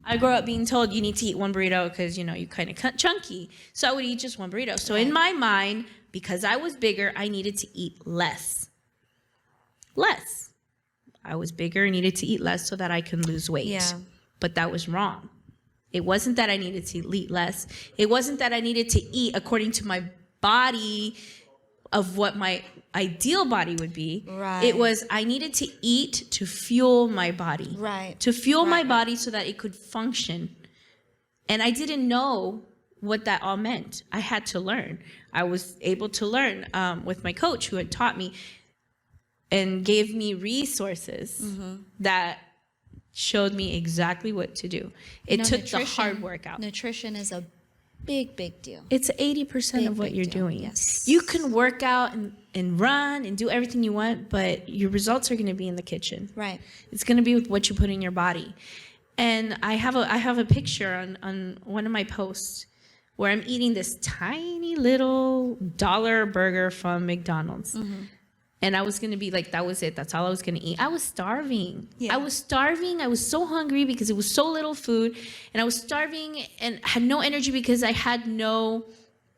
I grew up being told you need to eat one burrito because, you know, you kind of chunky. So I would eat just one burrito. So in my mind, because I was bigger, I needed to eat less. I was bigger and needed to eat less so that I can lose weight. Yeah. But that was wrong. It wasn't that I needed to eat less. It wasn't that I needed to eat according to my body of what my ideal body would be. Right. It was I needed to eat to fuel my body. Right. To fuel my body so that it could function. And I didn't know what that all meant. I had to learn. I was able to learn with my coach who had taught me and gave me resources that showed me exactly what to do. It took the hard work out. Nutrition is a big deal. It's 80% of what you're doing. Yes. You can work out and run and do everything you want, but your results are going to be in the kitchen. Right. It's going to be with what you put in your body. And I have a picture on one of my posts where I'm eating this tiny little $1 burger from McDonald's. And I was going to be like, that was it. That's all I was going to eat. I was starving. Yeah. I was starving. I was so hungry because it was so little food. And I was starving and had no energy because I had no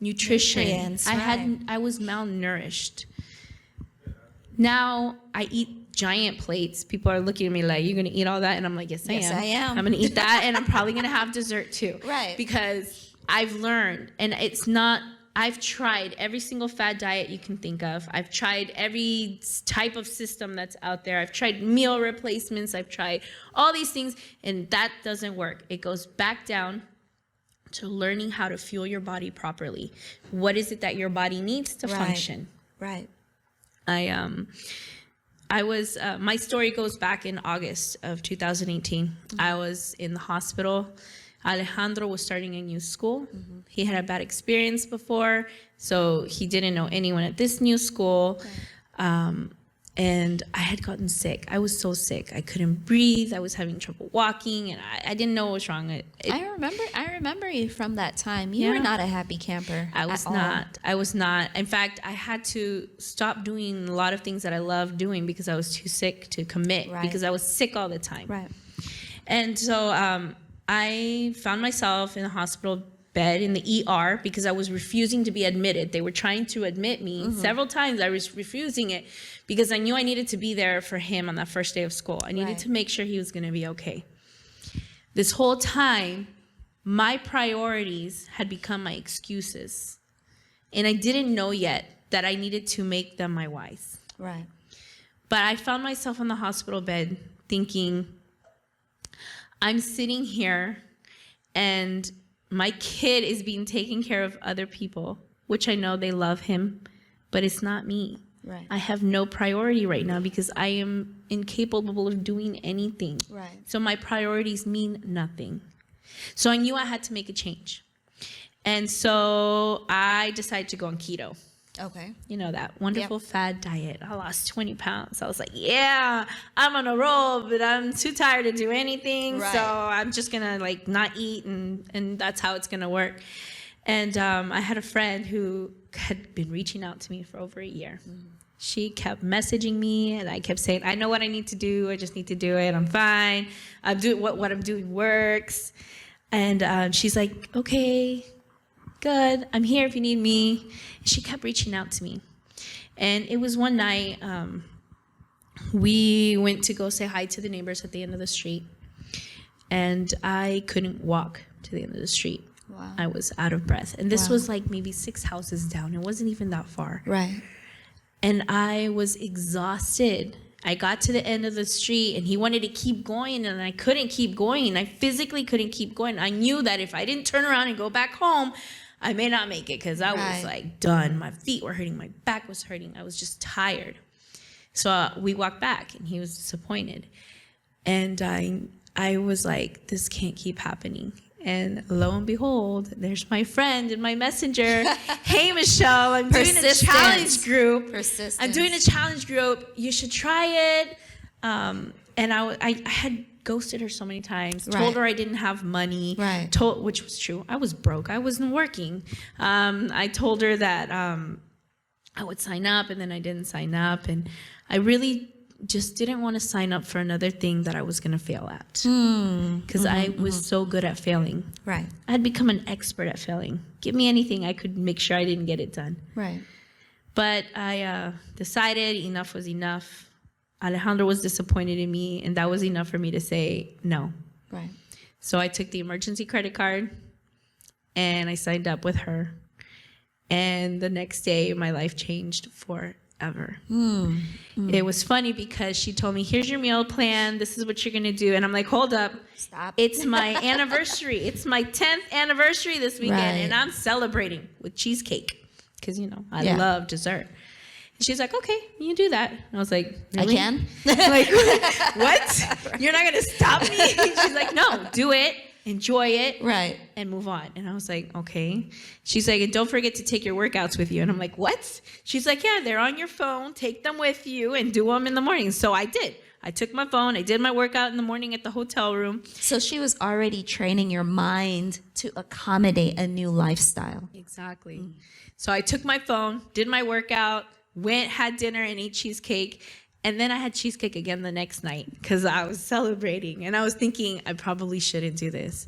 nutrition. I was malnourished. Now I eat giant plates. People are looking at me like, you're going to eat all that? And I'm like, yes, I am. I'm going to eat that. And I'm probably going to have dessert too. Right. Because I've learned. And it's not... I've tried every single fad diet you can think of. I've tried every type of system that's out there. I've tried meal replacements. I've tried all these things, and that doesn't work. It goes back down to learning how to fuel your body properly. What is it that your body needs to function? Right. My story goes back in August of 2018. I was in the hospital. Alejandro was starting a new school. He had a bad experience before, so he didn't know anyone at this new school. And I had gotten sick. I was so sick. I couldn't breathe. I was having trouble walking, and I didn't know what was wrong. I remember you from that time. You were not a happy camper. I was not. In fact, I had to stop doing a lot of things that I loved doing because I was too sick to commit, because I was sick all the time. Right. And so I found myself in the hospital bed in the ER because I was refusing to be admitted. They were trying to admit me several times. I was refusing it because I knew I needed to be there for him on that first day of school. I needed to make sure he was going to be okay. This whole time, my priorities had become my excuses. And I didn't know yet that I needed to make them my whys. Right. But I found myself in the hospital bed thinking, I'm sitting here and my kid is being taken care of other people, which I know they love him, but it's not me. Right. I have no priority right now because I am incapable of doing anything. Right. So my priorities mean nothing. So I knew I had to make a change. And so I decided to go on keto. Okay. You know, that wonderful fad diet. I lost 20 pounds. I was like, yeah, I'm on a roll, but I'm too tired to do anything. Right. So I'm just going to like not eat and that's how it's going to work. And I had a friend who had been reaching out to me for over a year. She kept messaging me and I kept saying, I know what I need to do. I just need to do it. I'm fine. I'm doing what I'm doing works. And she's like, okay, good. I'm here if you need me. And she kept reaching out to me. And it was one night, we went to go say hi to the neighbors at the end of the street. And I couldn't walk to the end of the street. Wow. I was out of breath. And this was like maybe 6 houses down. It wasn't even that far. Right. And I was exhausted. I got to the end of the street and he wanted to keep going and I couldn't keep going. I physically couldn't keep going. I knew that if I didn't turn around and go back home, I may not make it because I was like done. My feet were hurting. My back was hurting. I was just tired. So we walked back and he was disappointed. And I was like, this can't keep happening. And lo and behold, there's my friend in my messenger. Hey, Michelle, I'm doing a challenge group. I'm doing a challenge group. You should try it. And I had ghosted her so many times, told her I didn't have money, which was true. I was broke. I wasn't working. I told her that I would sign up, and then I didn't sign up. And I really just didn't want to sign up for another thing that I was going to fail at. Because I was so good at failing. Right. I had become an expert at failing. Give me anything, I could make sure I didn't get it done. Right. But I decided enough was enough. Alejandra was disappointed in me, and that was enough for me to say no. Right. So I took the emergency credit card, and I signed up with her. And the next day, my life changed forever. It was funny because she told me, here's your meal plan. This is what you're going to do. And I'm like, hold up. Stop. It's my anniversary. It's my 10th anniversary this weekend. Right. And I'm celebrating with cheesecake. Because, I love dessert. And she's like, okay, you do that. And I was like, really? I can? Like, what? You're not going to stop me? She's like, no, do it. Enjoy it. Right. And move on. And I was like, okay. She's like, and don't forget to take your workouts with you. And I'm like, what? She's like, yeah, they're on your phone. Take them with you and do them in the morning. So I did. I took my phone. I did my workout in the morning at the hotel room. So she was already training your mind to accommodate a new lifestyle. Exactly. So I took my phone, did my workout, went, had dinner, and ate cheesecake. And then I had cheesecake again the next night because I was celebrating. And I was thinking, I probably shouldn't do this.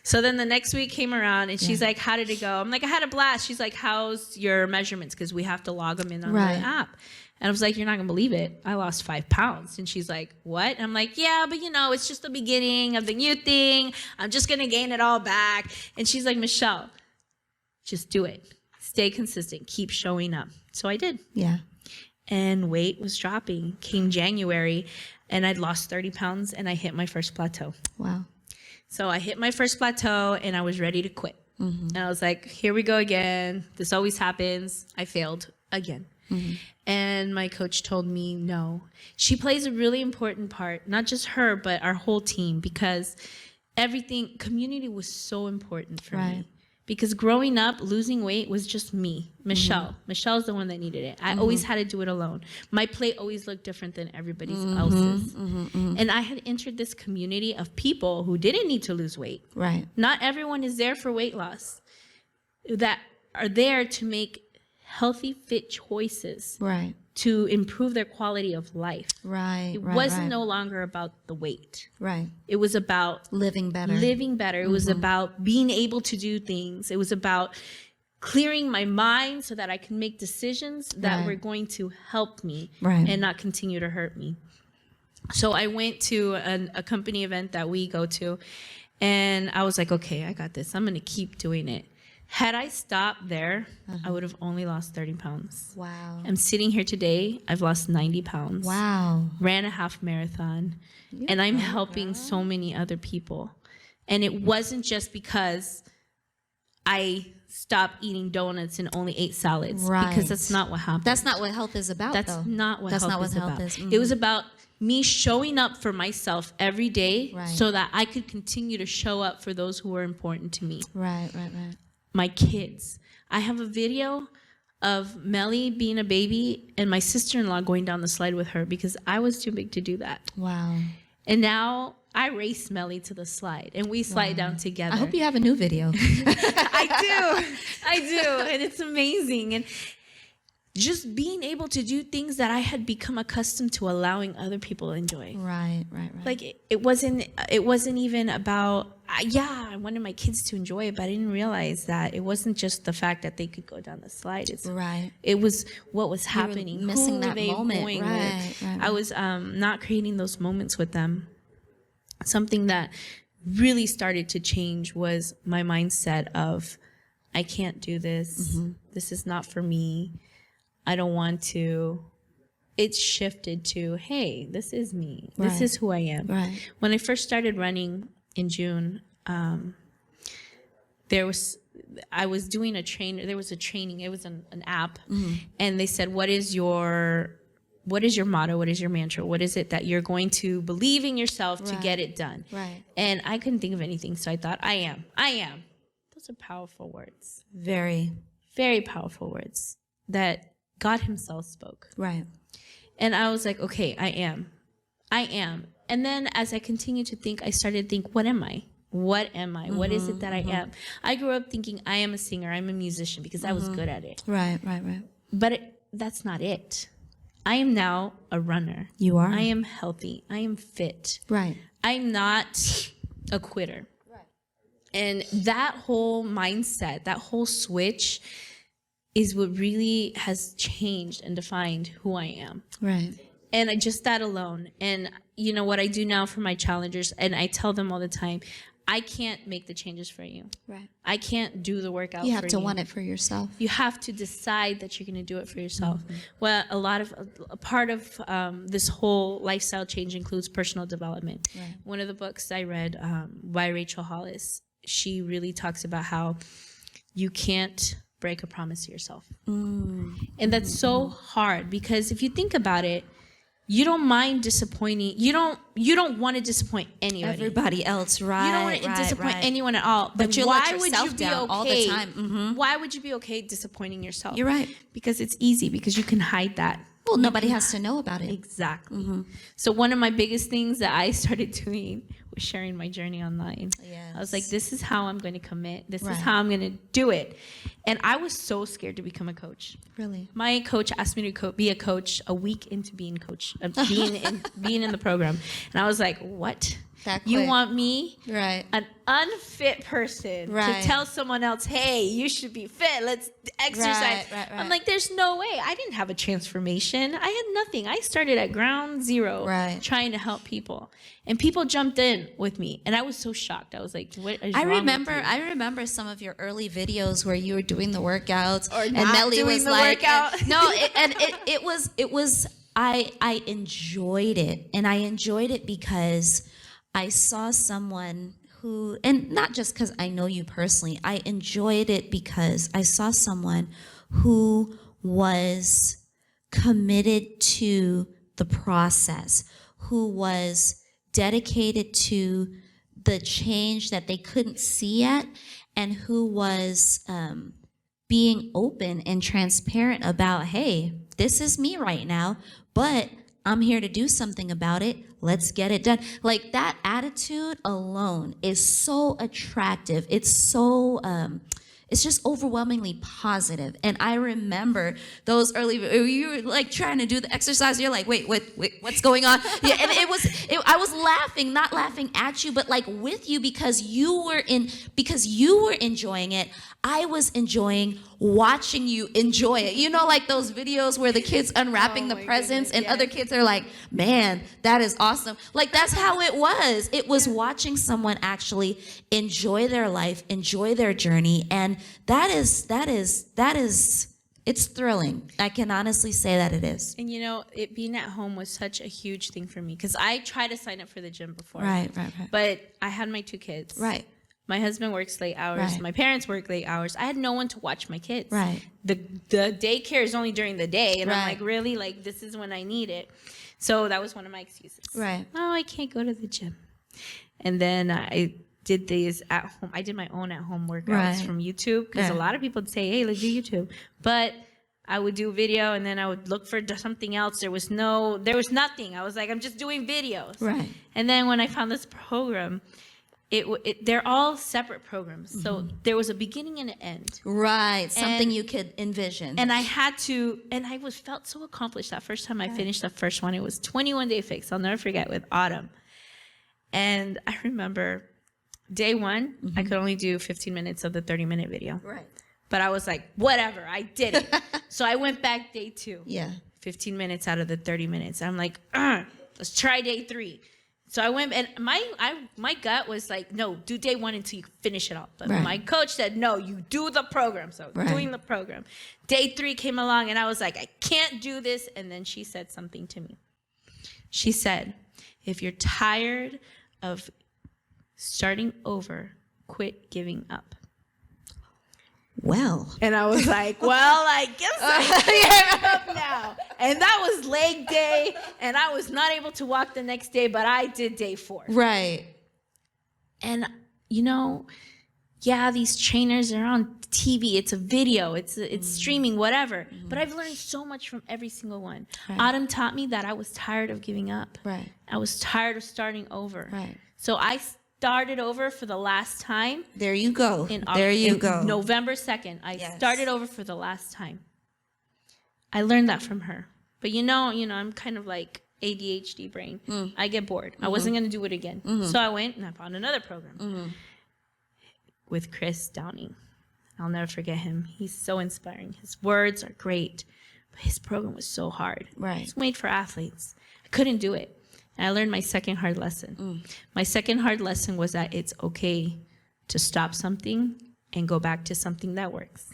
So then the next week came around, and she's like, how did it go? I'm like, I had a blast. She's like, how's your measurements? Because we have to log them in on the app. And I was like, you're not going to believe it. I lost 5 pounds. And she's like, what? And I'm like, yeah, but it's just the beginning of the new thing. I'm just going to gain it all back. And she's like, Michelle, just do it. Stay consistent. Keep showing up. So I did. Yeah. And weight was dropping. Came January, and I'd lost 30 pounds, and I hit my first plateau. Wow. So I hit my first plateau, and I was ready to quit. And I was like, here we go again. This always happens. I failed again. And my coach told me, no. She plays a really important part, not just her, but our whole team, because community was so important for me. Because growing up, losing weight was just me, Michelle. Michelle's the one that needed it. I always had to do it alone. My plate always looked different than everybody else's. And I had entered this community of people who didn't need to lose weight. Right. Not everyone is there for weight loss. That are there to make healthy, fit choices. Right. To improve their quality of life. Right. It wasn't no longer about the weight. Right. It was about living better. It was about being able to do things. It was about clearing my mind so that I can make decisions that were going to help me and not continue to hurt me. So I went to a company event that we go to, and I was like, okay, I got this. I'm going to keep doing it. Had I stopped there, I would have only lost 30 pounds. Wow. I'm sitting here today. I've lost 90 pounds. Wow. Ran a half marathon. And I'm helping so many other people. And it wasn't just because I stopped eating donuts and only ate salads. Right. Because that's not what happened. That's not what health is about, That's though. not what That's health not what is health about. is. It was about me showing up for myself every day so that I could continue to show up for those who were important to me. Right. My kids. I have a video of Melly being a baby and my sister-in-law going down the slide with her because I was too big to do that. Wow. And now I race Melly to the slide and we slide down together. I hope you have a new video. I do. And it's amazing. And just being able to do things that I had become accustomed to allowing other people to enjoy. Right. Like it wasn't even about, I wanted my kids to enjoy it, but I didn't realize that it wasn't just the fact that they could go down the slide. It was what was happening. Missing that moment. Right. I was not creating those moments with them. Something that really started to change was my mindset of, I can't do this. This is not for me. I don't want to. It shifted to, hey, this is me. This is who I am. Right. When I first started running in June, I was doing a training. There was a training. It was an app, and they said, "What is your motto? What is your mantra? What is it that you're going to believe in yourself to get it done?" Right. And I couldn't think of anything, so I thought, I am. Those are powerful words. Very, very powerful words that God himself spoke. Right. And I was like, okay, I am. And then as I continued to think, I started to think, what am I? What is it that I am? I grew up thinking I am a singer, I'm a musician because I was good at it. Right. But that's not it. I am now a runner. You are. I am healthy. I am fit. Right. I'm not a quitter. Right. And that whole mindset, that whole switch is what really has changed and defined who I am. Right. And just that alone. And you know what I do now for my challengers, and I tell them all the time, I can't make the changes for you. Right. I can't do the workout for you. You have to want it for yourself. You have to decide that you're going to do it for yourself. Mm-hmm. Well, a part of this whole lifestyle change includes personal development. Right. One of the books I read by Rachel Hollis, she really talks about how you can't break a promise to yourself. Mm. And that's so hard, because if you think about it, you don't mind disappointing. You don't want to disappoint anybody. Everybody else, right? You don't want to disappoint anyone at all. But you why let would yourself you be down okay? all the time. Mm-hmm. Why would you be okay disappointing yourself? You're right. Because it's easy. Because you can hide that. Well, nobody has to know about it. Exactly. Mm-hmm. So one of my biggest things that I started doing was sharing my journey online. Yes. I was like, this is how I'm going to commit. This is how I'm going to do it. And I was so scared to become a coach. Really? My coach asked me to be a coach a week into being being in the program. And I was like, what? You want me, an unfit person, to tell someone else, hey, you should be fit, let's exercise. Right. I'm like, there's no way. I didn't have a transformation. I had nothing. I started at ground zero trying to help people. And people jumped in with me. And I was so shocked. I was like, what is wrong with you? I remember some of your early videos where you were doing the workouts. Or not Nelly doing was the like, workout. It was, I enjoyed it. And I enjoyed it because I saw someone who, and not just because I know you personally, I enjoyed it because I saw someone who was committed to the process, who was dedicated to the change that they couldn't see yet, and who was being open and transparent about, hey, this is me right now, but I'm here to do something about it. Let's get it done. Like, that attitude alone is so attractive. It's so, it's just overwhelmingly positive. And I remember those early, you were like trying to do the exercise. You're like, wait, what's going on? Yeah, and I was laughing, not laughing at you, but like with you, because you were enjoying it. I was enjoying watching you enjoy it. You know, like those videos where the kids unwrapping the presents and other kids are like, man, that is awesome. Like, that's how it was. It was watching someone actually enjoy their life, enjoy their journey. And that is, it's thrilling. I can honestly say that it is. And you know, it being at home was such a huge thing for me, because I tried to sign up for the gym before. Right. But I had my 2 kids. Right. My husband works late hours. Right. My parents work late hours. I had no one to watch my kids. Right. The daycare is only during the day. And I'm like, really? Like, this is when I need it. So that was one of my excuses. Right. Oh, I can't go to the gym. And then I did these at home. I did my own at home workouts from YouTube, because a lot of people would say, hey, let's do YouTube. But I would do video, and then I would look for something else. There was nothing. I was like, I'm just doing videos. Right. And then when I found this program, they're all separate programs. Mm-hmm. So there was a beginning and an end. Right. Something you could envision. And I felt so accomplished that first time I finished the first one. It was 21 Day Fix. I'll never forget, with Autumn. And I remember day one, I could only do 15 minutes of the 30-minute video. Right. But I was like, whatever, I did it. So I went back day 2. Yeah. 15 minutes out of the 30 minutes. I'm like, let's try day 3. So I went, and my gut was like, no, do day 1 until you finish it all. But my coach said, no, you do the program. So doing the program. Day 3 came along, and I was like, I can't do this. And then she said something to me. She said, if you're tired of starting over, quit giving up. Well. And I was like, well, I guess I give up now. And that was leg day, and I was not able to walk the next day, but I did day 4. Right. And, you know, these trainers are on TV. It's a video. It's streaming, whatever. But I've learned so much from every single one. Right. Autumn taught me that I was tired of giving up. Right. I was tired of starting over. Right. So I started over for the last time. There you go. There you go. November 2nd, I started over for the last time. I learned that from her. But I'm kind of like ADHD brain. I get bored. I wasn't going to do it again. So I went and I found another program with Chris Downing. I'll never forget him. He's so inspiring. His words are great, but his program was so hard. Right. It's made for athletes. I couldn't do it. And I learned my second hard lesson. My second hard lesson was that it's okay to stop something and go back to something that works.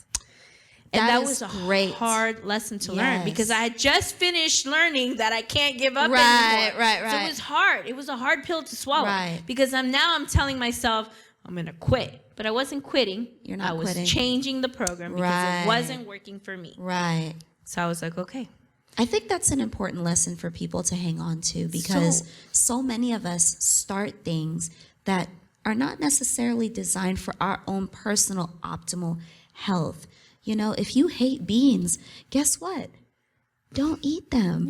And that was a hard lesson to learn because I had just finished learning that I can't give up anymore. Right. So it was hard. It was a hard pill to swallow because I'm telling myself I'm going to quit. But I wasn't quitting. You're not quitting. I was changing the program because it wasn't working for me. Right. So I was like, okay. I think that's an important lesson for people to hang on to because so many of us start things that are not necessarily designed for our own personal optimal health. If you hate beans, guess what? Don't eat them.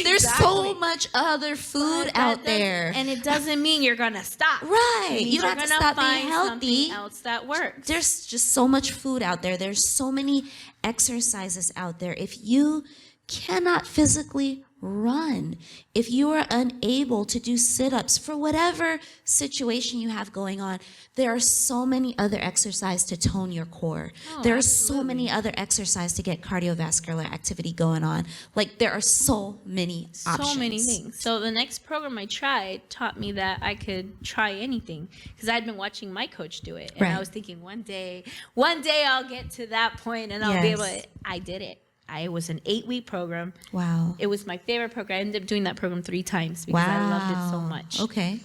There's so much other food out there. And it doesn't mean you're going to stop. Right. You don't have to stop being healthy. Something else that works. There's just so much food out there. There's so many exercises out there. If you cannot physically run, if you are unable to do sit-ups for whatever situation you have going on, there are so many other exercises to tone your core. There are so many other exercises to get cardiovascular activity going on. Like there are so many options. So many things. So the next program I tried taught me that I could try anything because I'd been watching my coach do it. And I was thinking one day I'll get to that point and I'll be able to. I did it. It was an 8-week program. Wow. It was my favorite program. I ended up doing that program 3 times because I loved it so much. Okay.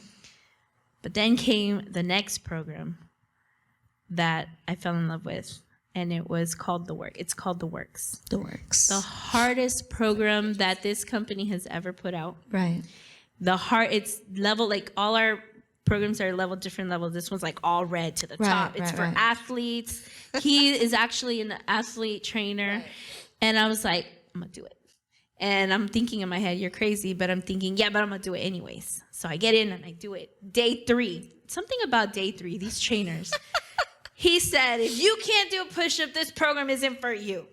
But then came the next program that I fell in love with, and it was called The Work. It's called The Works. The Works. The hardest program that this company has ever put out. Right. It's level, like all our programs are level, different levels. This one's like all red to the top. It's for athletes. He is actually an athlete trainer. Right. And I was like, I'm going to do it. And I'm thinking in my head, you're crazy. But I'm thinking, but I'm going to do it anyways. So I get in and I do it. Day 3. Something about day 3, these trainers. He said, if you can't do a push-up, this program isn't for you.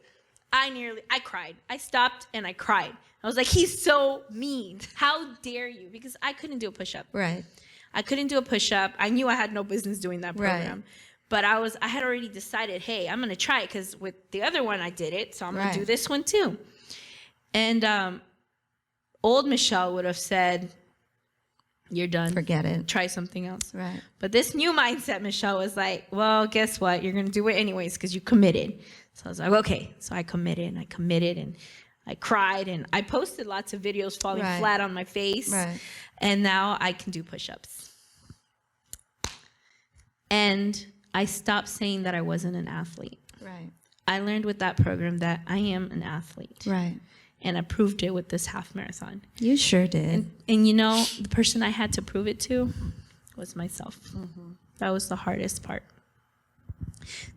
I cried. I stopped and I cried. I was like, he's so mean. How dare you? Because I couldn't do a push-up. Right. I couldn't do a push-up. I knew I had no business doing that program. Right. But I had already decided, hey, I'm going to try it because with the other one I did it, so I'm going to do this one too. And old Michelle would have said, you're done. Forget it. Try something else. Right. But this new mindset, Michelle was like, well, guess what? You're going to do it anyways because you committed. So I was like, okay. So I committed and I cried and I posted lots of videos falling flat on my face. Right. And now I can do push-ups. And I stopped saying that I wasn't an athlete. Right. I learned with that program that I am an athlete. Right. And I proved it with this half marathon. You sure did. And the person I had to prove it to was myself. Mm-hmm. That was the hardest part.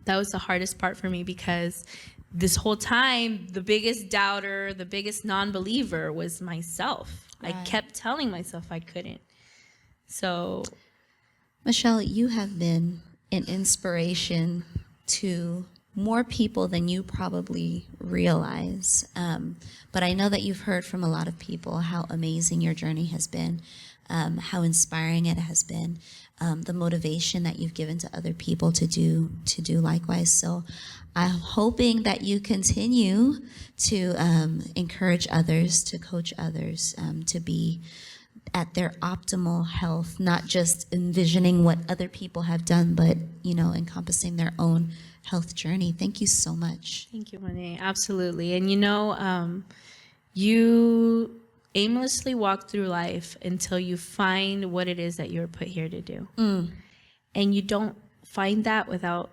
That was the hardest part for me because this whole time, the biggest doubter, the biggest non-believer was myself. Right. I kept telling myself I couldn't. So, Michelle, you have been an inspiration to more people than you probably realize. But I know that you've heard from a lot of people how amazing your journey has been, how inspiring it has been, the motivation that you've given to other people to do likewise. So I'm hoping that you continue to encourage others, to coach others, to be at their optimal health, not just envisioning what other people have done, but, encompassing their own health journey. Thank you so much. Thank you, Monet. Absolutely. And you aimlessly walk through life until you find what it is that you're put here to do. And you don't find that without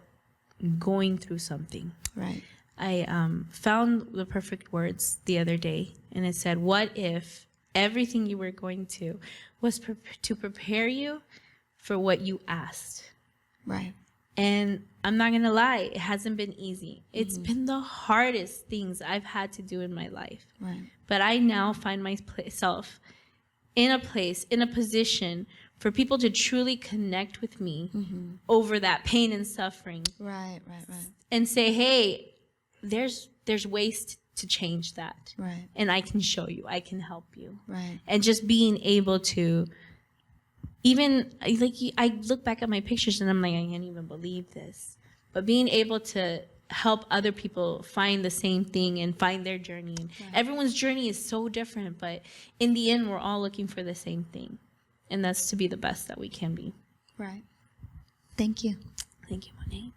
going through something. Right. I found the perfect words the other day, and it said, what if everything you were going to was to prepare you for what you asked? Right. And I'm not going to lie, it hasn't been easy. It's been the hardest things I've had to do in my life. Right. But I now find myself in a position for people to truly connect with me over that pain and suffering. Right. And say, hey, there's ways to change that. Right. And I can show you, I can help you. Right. And just being able to, even like I look back at my pictures and I'm like, I can't even believe this. But being able to help other people find the same thing and find their journey. And everyone's journey is so different, but in the end, we're all looking for the same thing. And that's to be the best that we can be. Right. Thank you. Thank you, Monet.